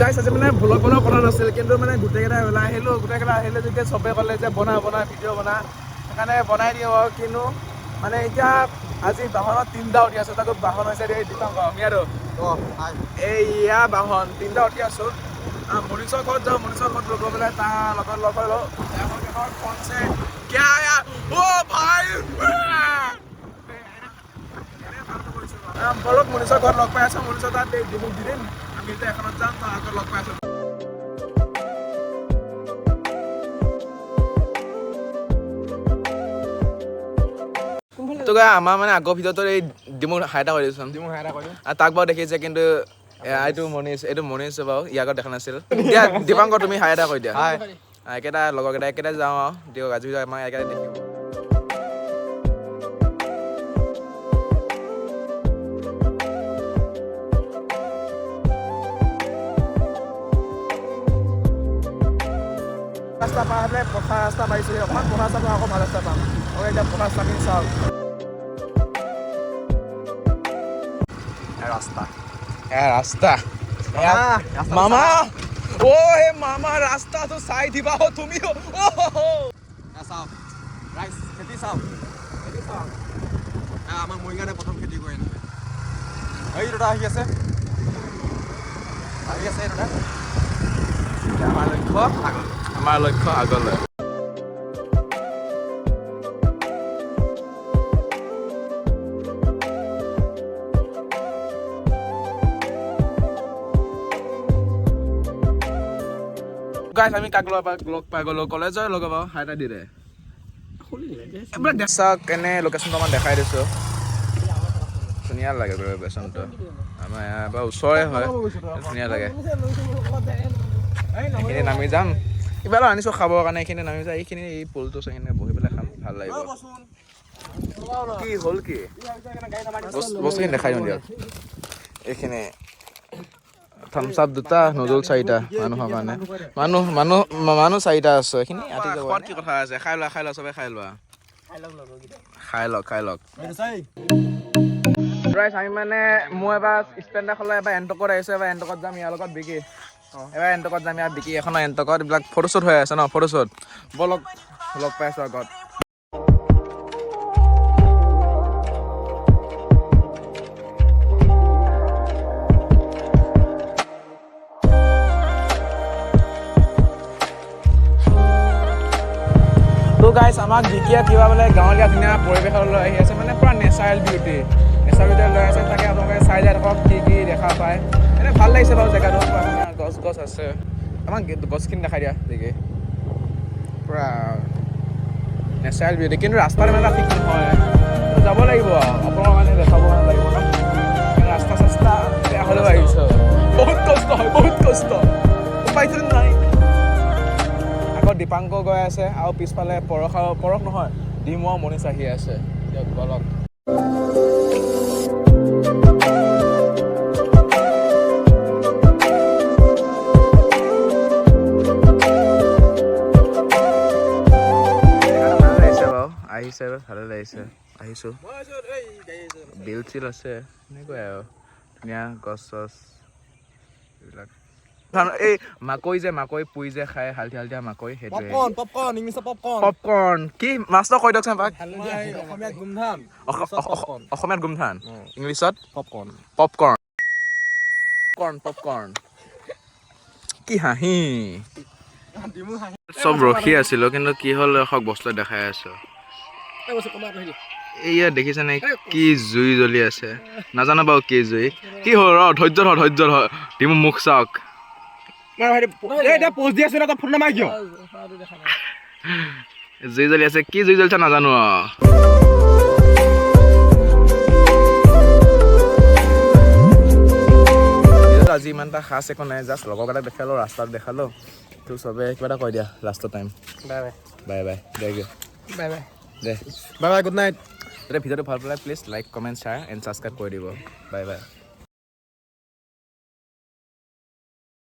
গাইছ আজি মানে ভ্লগ বনোৱাৰ কথা নাছিল কিন্তু মানে গোটেইকেইটা আহিলে যেতিয়া চবে ক'লে যে বনা ভিডিঅ' বনা সেইকাৰণে বনাই দিওঁ আৰু কিন্তু মানে এতিয়া আজি বাহনত 3টা উঠি আছোঁ তাকো বাহন হৈছে এই দীপাংকৰ মিয়াৰো এই ইয়া বাহন 3টা উঠি আছোঁ মনীষৰ ঘৰত যাওঁ মনীষৰ ঘৰত লগ পেলাই তাৰ লগত লগ হৈ লওঁ ফোনছে क्या यार ओ भाई বলক মনীষৰ ঘৰত লগ পাই আছোঁ মনীষৰ তাত ডিমুক দি দিম আমি এতিয়া এখনত যাম তাৰ আগত লগ পাই আছোঁ তো আমাৰ মানে আগৰ ভিতৰতো এই ডিমু হাইটা কৰি দিছোঁ আৰু তাক বাৰু দেখিছে কিন্তু এইটো মনীষ বাৰু ইয়াৰ আগত দেখা নাছিল দিয়া দীপাংকৰ তুমি হাই এটা কৰি দিয়া একেটা লগৰকেইটা একেটাই যাওঁ আৰু দিয়ক আজি আমাক একেটাই দেখিব ৰাস্তা পাৰ হ'লে পথাৰ ৰাস্তা পাইছোঁ অকণমান পথাৰ ৰাস্তা পাওঁ আকৌ ভাল ৰাস্তা পাম আৰু এতিয়া পথাৰ ৰাস্তাখিনি চাওক ৰাস্তা মামা ও হে মামা ৰাস্তাটো চাই দিবা হ তুমি চাওক ৰাইজ খেতি চাওক আমাৰ মৰিগাঁৱতে প্ৰথম খেতি কৰে এনেকৈ এই দুটা আহি আছে এই দুটা আমাৰ লক্ষ্য আগলৈ গাইছ আমি কাক লগ পাই গ'লো কলেজৰ লগ পাওঁ হাই এটা দি দে চাওক এনে লোকেশ্যনটো অকণমান দেখাই দিছোঁ ধুনীয়া লাগে লোকেশ্যনটো আমাৰ ইয়াৰ পৰা ওচৰে হয় ধুনীয়া লাগে এইখিনি নামি যাম কিবা এটা আনিছোঁ খাবৰ কাৰণে এইখিনি নামি যাম এইখিনি এই পুলটো এইখিনি বহি পেলাই খাম ভাল লাগিব কি হ'ল কি বস্তুখিনি দেখাই দিওঁ দিয়ক এইখিনি থামছ আপ 2টা নুডল 4টা মানুহৰ কাৰণে মানুহ 4টা আছে এইখিনি কি কথা আছে খাই লোৱা চবে খাই লোৱা খাই লওক আমি মানে মই এবাৰ ষ্টেণ্ডাৰ খোলা এবাৰ এণ্টকত আহিছোঁ এবাৰ এণ্টকত যাম ইয়াৰ লগত বিকি এবাৰ এণ্টকত যাম ইয়াৰ বিকি এখন এণ্টকত এইবিলাক ফটোশ্বুট হৈ আছে ন ফটোশ্বুট ব'লক লগ পাই আছোঁ আগত তো গাইছ আমাক বিকিয়া কিবা বোলে গাঁৱলীয়া ধুনীয়া পৰিৱেশলৈ আহি আছে মানে পূৰা নেচাৰেল বিউটি লৈ আছে তাকে আপোনালোকে চাই যায় দেখক কি দেখা পায় এনে ভাল লাগিছে বাৰু জেগাটো গছ আছে আমাক গছখিনি দেখাই দিয়া দেখি পূৰা নেচাৰেল বিউটি কিন্তু ৰাস্তাত ইমান ঠিক নহয় যাব লাগিব আপোনালোকৰ মানে দেখাব লাগিব ন ৰাস্তা চাস্তা বেয়া হ'লেও আহিছে বহুত কষ্ট উপায়টো নাই আকৌ দীপাংকৰ গৈ আছে আৰু পিছফালে পৰশ নহয় ডিমু আৰু মনীষ আহি আছে দিয়ক বলক আহিছে ভালে লাগিছে আহিছোঁ বিল চিল আছে এনেকুৱাই আৰু ধুনীয়া গছ চছ এইবিলাক এই মাকৈ পুৰি যে খাই হালধীয়া মাকৈ সেইটোৱে পপকৰ্ণ কি মাছটো কৈ দিয়কচোন এপাক অসমীয়াত গোমধান ইংলিছত পপকৰ্ণ কি হাঁহি চব ৰখি আছিলোঁ কিন্তু কি হ'ল ৰখক বস্তু দেখাই আছোঁ এইয়া দেখিছেনে কি জুই জ্বলি আছে নাজানো বাৰু কি জুই কি হ'ল ধৈৰ্য ধৰ ডিমু মুখ চাওক জুই জ্বলি আছে কি জুই জ্বলিছে নাজানো আজি ইমান এটা খাছ একো নাই জাষ্ট লগৰকেইটাক দেখালোঁ ৰাস্তাত দেখালোঁ তো চবে কিবা এটা কৈ দিয়া লাষ্টৰ টাইম বাই দে বাই গুড নাইট যদি ভিডিঅ'টো ভাল পালে please like comment share and subscribe কৰি দিব বাই